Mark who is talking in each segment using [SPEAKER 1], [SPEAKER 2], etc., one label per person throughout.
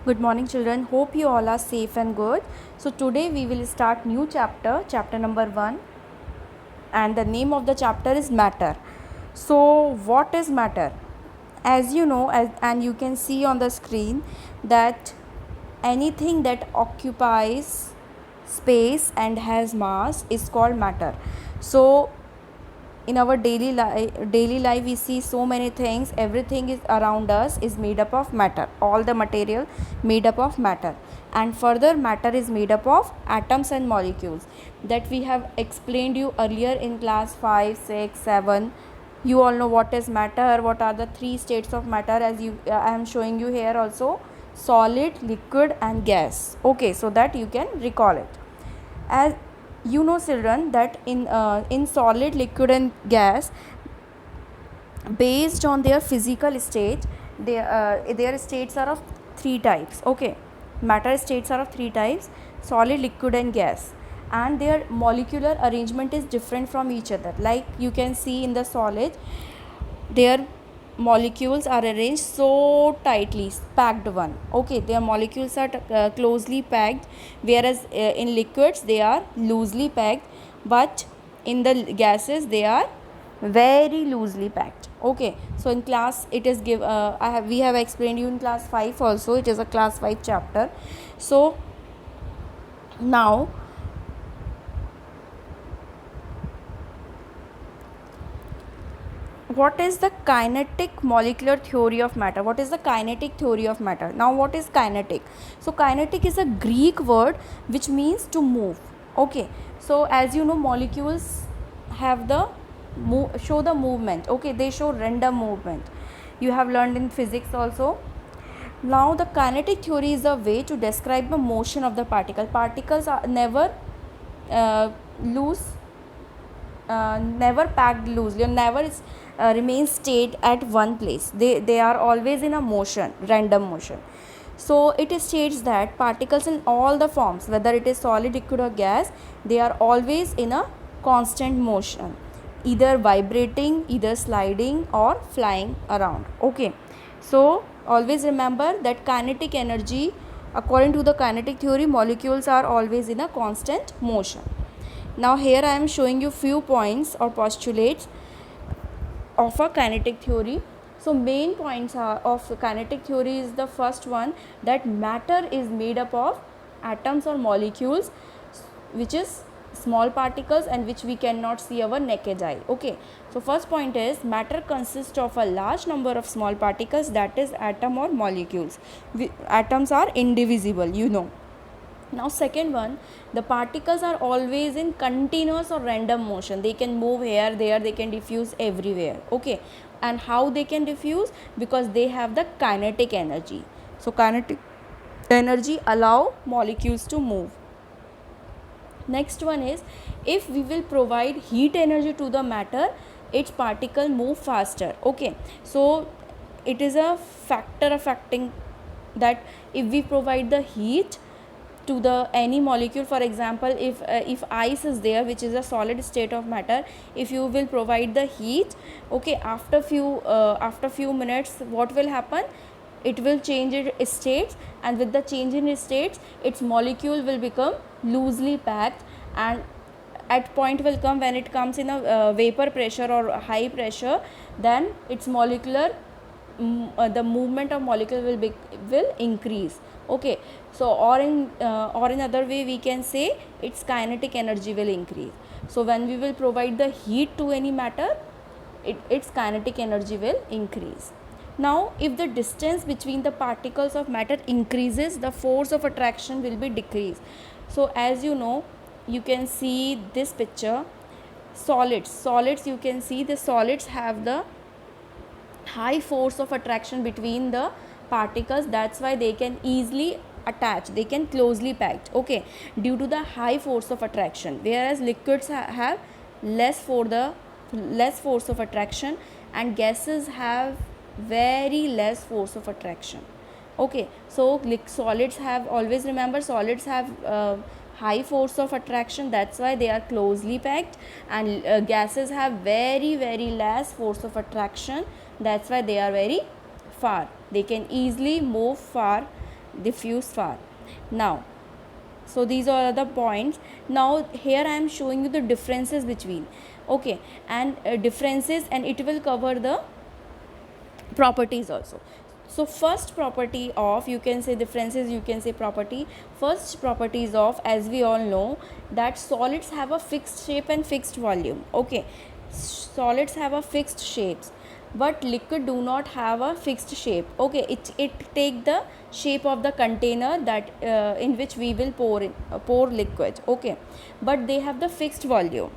[SPEAKER 1] Good morning children, hope you all are safe and good. So today we will start new chapter number 1, and the name of the chapter is matter. So what is matter? As you know, and you can see on the screen that anything that occupies space and has mass is called matter. So in our daily life we see so many things. Everything is around us is made up of matter, all the material made up of matter. And further, matter is made up of atoms and molecules that we have explained you earlier in class 5, 6, 7. You all know what is matter, what are the three states of matter, as I am showing you here also: solid, liquid and gas. Okay, so that you can recall it. As you know children, that in solid, liquid and gas, based on their physical state, their states are of three types. Okay, matter states are of three types: solid, liquid and gas. And their molecular arrangement is different from each other. Like you can see in the solid, their molecules are arranged so tightly, packed one. Okay, their molecules are closely packed, whereas in liquids they are loosely packed, but in the gases they are very loosely packed. Okay, so in class it is we have explained you in class 5 also. It is a class 5 chapter. So now what is the kinetic molecular theory of matter? What is the kinetic theory of matter? Now what is kinetic? So kinetic is a Greek word which means to move. Okay, so as you know, molecules have the show the movement. Okay, they show random movement. You have learned in physics also. Now the kinetic theory is a way to describe the motion of the particle. Particles are never loose, never packed loosely, or never remain stayed at one place. They are always in a motion, random motion. So it states that particles in all the forms, whether it is solid, liquid or gas, they are always in a constant motion, either vibrating, either sliding or flying around. Okay, so always remember that kinetic energy, according to the kinetic theory, molecules are always in a constant motion. Now here I am showing you few points or postulates of a kinetic theory. So main points of kinetic theory is the first one, that matter is made up of atoms or molecules, which is small particles and which we cannot see our naked eye. Okay, so first point is matter consists of a large number of small particles, that is atom or molecules. Atoms are indivisible, you know. Now second one, the particles are always in continuous or random motion. They can move here, there, they can diffuse everywhere. Okay, and how they can diffuse? Because they have the kinetic energy. So kinetic energy allow molecules to move. Next one is, if we will provide heat energy to the matter, its particle move faster. Okay, so it is a factor affecting that. If we provide the heat to the any molecule, for example, if ice is there, which is a solid state of matter, if you will provide the heat, okay, after few minutes, what will happen? It will change its states, and with the change in its states, its molecule will become loosely packed, and at point will come when it comes in a vapor pressure or high pressure, then its molecular the movement of molecule will increase. Okay, so or in other way we can say its kinetic energy will increase. So when we will provide the heat to any matter, its kinetic energy will increase. Now if the distance between the particles of matter increases, the force of attraction will be decreased. So as you know, you can see this picture, solids, you can see the solids have the high force of attraction between the particles. That's why they can easily attach, they can closely packed. Okay, due to the high force of attraction, whereas liquids have less force of attraction, and gases have very less force of attraction. Okay, so solids have, always remember, solids have high force of attraction, that's why they are closely packed, and gases have very less force of attraction, that's why they are very far, they can easily move far diffuse far. Now, so these are the points. Now here I am showing you the differences between, okay, and differences, and it will cover the properties also. So first property of, you can say differences, you can say property. First properties of, as we all know, that solids have a fixed shape and fixed volume. Okay, solids have a fixed shapes, but liquid do not have a fixed shape. Okay, it take the shape of the container that in which we will pour liquid. Okay, but they have the fixed volume,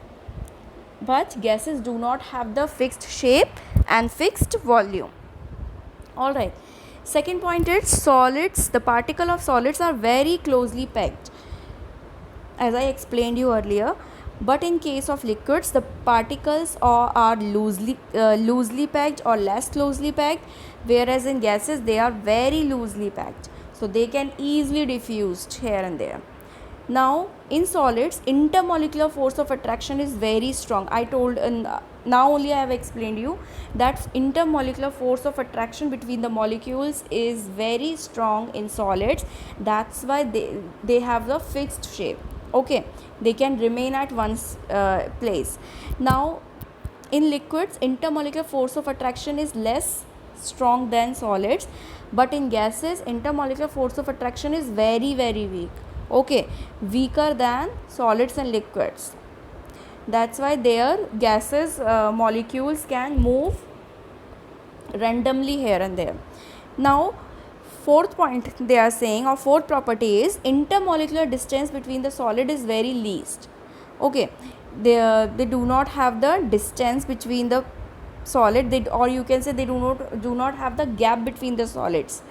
[SPEAKER 1] but gases do not have the fixed shape and fixed volume. All right, second point is solids, the particle of solids are very closely packed, as I explained you earlier. But in case of liquids, the particles are loosely packed or less closely packed, whereas in gases they are very loosely packed, so they can easily diffused here and there. Now in solids, intermolecular force of attraction is very strong. I told now only I have explained you that intermolecular force of attraction between the molecules is very strong in solids. That's why they have the fixed shape. Okay, they can remain at one place. Now in liquids, intermolecular force of attraction is less strong than solids, but in gases, intermolecular force of attraction is very weak. Okay, weaker than solids and liquids. That's why their gases molecules can move randomly here and there. Now fourth point they are saying, or fourth property is, intermolecular distance between the solid is very least. Okay, they do not have the distance between the solid, or you can say they do not have the gap between the solids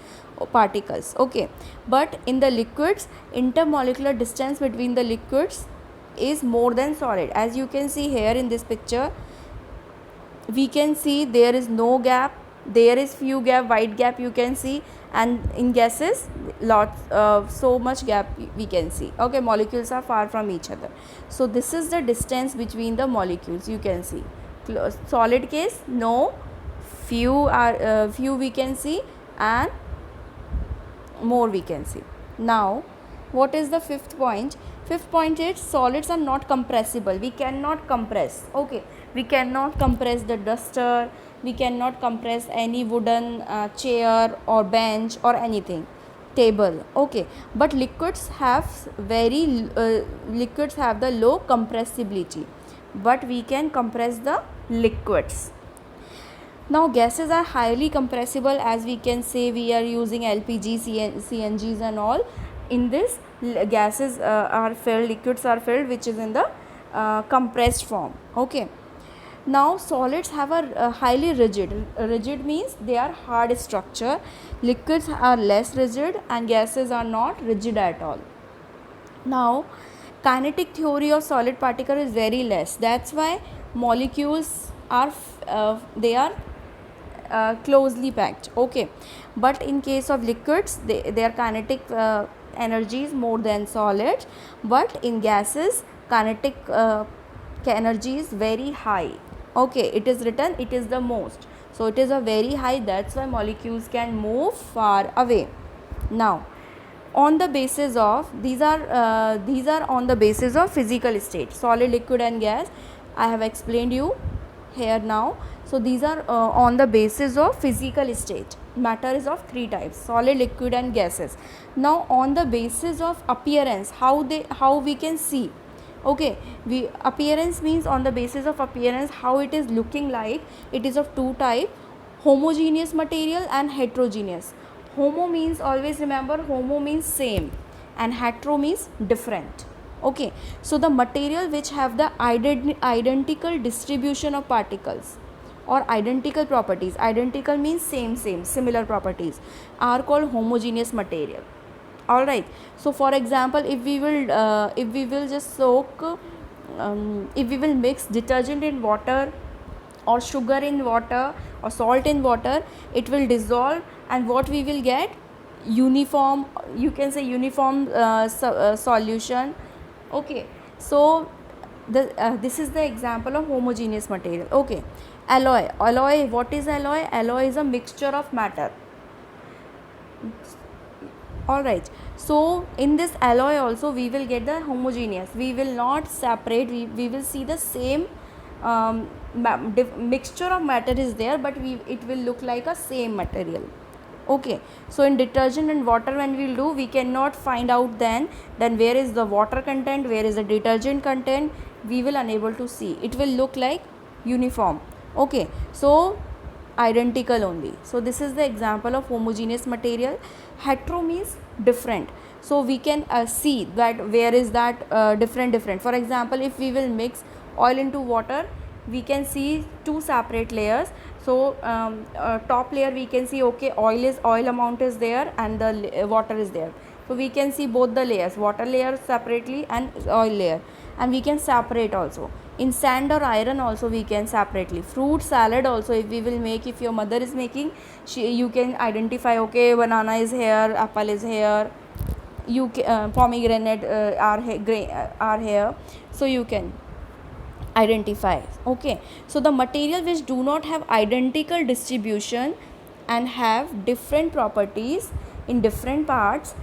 [SPEAKER 1] particles. Okay, but in the liquids, intermolecular distance between the liquids is more than solid. As you can see here in this picture, we can see there is no gap, there is few gap, wide gap you can see, and in gases lots so much gap we can see. Okay, molecules are far from each other, so this is the distance between the molecules. You can see solid case, no, few we can see, and more we can see. Now what is the fifth point? Fifth point is solids are not compressible. We cannot compress. Okay, we cannot compress the duster, we cannot compress any wooden chair or bench or anything, table. Okay, but liquids have liquids have the low compressibility, but we can compress the liquids. Now gases are highly compressible, as we can say we are using LPG, CNGs and all. In this, gases are filled, liquids are filled, which is in the compressed form. Okay, now solids have a highly rigid means they are hard structure, liquids are less rigid, and gases are not rigid at all. Now kinetic theory of solid particle is very less. That's why molecules are they are closely packed. Okay, but in case of liquids, their kinetic energy is more than solids, but in gases kinetic energy is very high. Okay, it is written it is the most, so it is a very high. That's why molecules can move far away. Now on the basis of these are on the basis of physical state, solid, liquid and gas. I have explained you here now. So these are on the basis of physical state. Matter is of three types: solid, liquid and gases. Now on the basis of appearance, how we can see. Okay, appearance means on the basis of appearance, how it is looking like. It is of two type: homogeneous material and heterogeneous. Homo means, always remember, homo means same, and hetero means different. Okay, so the material which have the identical distribution of particles or identical properties, identical means same, similar properties, are called homogeneous material. All right, so for example, if we will just soak if we will mix detergent in water or sugar in water or salt in water, it will dissolve, and what we will get? Uniform, you can say uniform solution. Okay, so this is the example of homogeneous material. Okay, alloy, what is alloy? Alloy is a mixture of matter. All right, so in this alloy also we will get the homogeneous, we will not separate, we will see the same mixture of matter is there, but it will look like a same material. Okay, so in detergent and water when we will do, we cannot find out then where is the water content, where is the detergent content, we will unable to see, it will look like uniform. Okay, so identical only. So this is the example of homogeneous material. Hetero means different, so we can see that where is that different. For example, if we will mix oil into water, we can see two separate layers. So top layer we can see, okay, oil amount is there and the water is there, so we can see both the layers, water layer separately and oil layer, and we can separate also. In sand or iron also we can separately. Fruit salad also, if we will make, if your mother is making, you can identify, okay, banana is here, apple is here, you pomegranate are here, so you can identify. Okay, so the material which do not have identical distribution and have different properties in different parts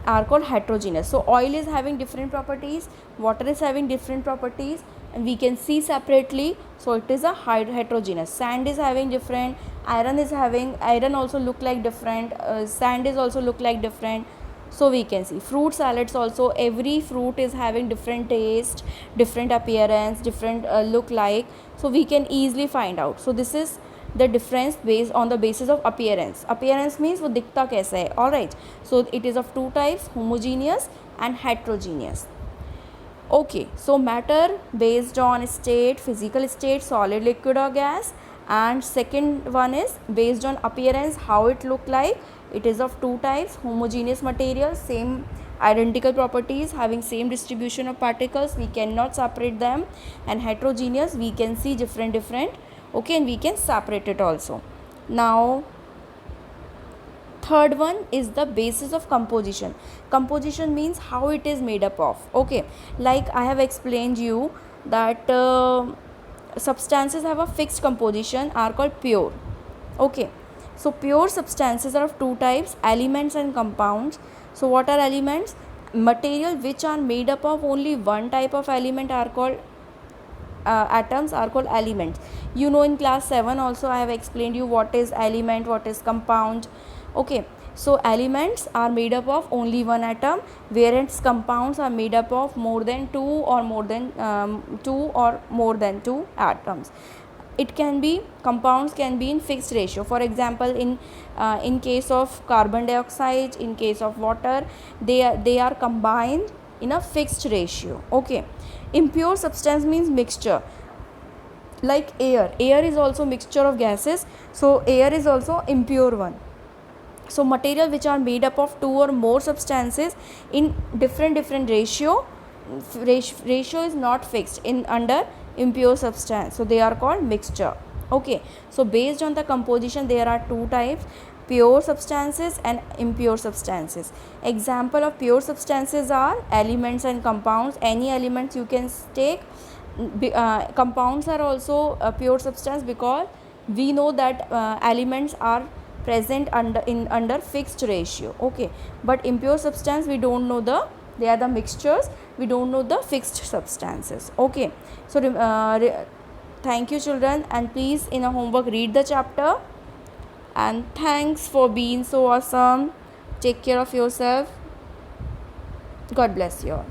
[SPEAKER 1] are called heterogeneous. So oil is having different properties, water is having different properties, and we can see separately, so it is a heterogeneous. Sand is having different, iron also look like different, sand is also look like different, so we can see. Fruit salads also, every fruit is having different taste, different appearance, different look like, so we can easily find out. So this is the difference based on the basis of appearance. Appearance means वो दिखता कैसा है. All right, so it is of two types, homogeneous and heterogeneous. Okay, so matter based on state, physical state, solid, liquid or gas, and second one is based on appearance, how it look like. It is of two types, homogeneous materials, same identical properties, having same distribution of particles, we cannot separate them, and heterogeneous, we can see different, okay, and we can separate it also. Now third one is the basis of composition. Composition means how it is made up of. Okay, like I have explained you that substances have a fixed composition are called pure. Okay, so pure substances are of two types, elements and compounds. So what are elements? Material which are made up of only one type of element are called atoms are called elements. You know, in class 7 also I have explained you what is element, what is compound. Okay, so elements are made up of only one atom, whereas compounds are made up of more than two or more than two atoms. It can be, compounds can be in fixed ratio. For example, in case of carbon dioxide, in case of water, they are combined in a fixed ratio. Okay, impure substance means mixture, like air is also mixture of gases, so air is also impure one. So material which are made up of two or more substances in different ratio is not fixed in under impure substance, so they are called mixture. Okay, so based on the composition there are two types, pure substances and impure substances. Example of pure substances are elements and compounds. Any elements you can take. Compounds are also a pure substance because we know that elements are present under fixed ratio. Okay, but impure substance we don't know they are the mixtures, we don't know the fixed substances. Okay, so thank you children, and please in a homework read the chapter, and thanks for being so awesome. Take care of yourself. God bless you all.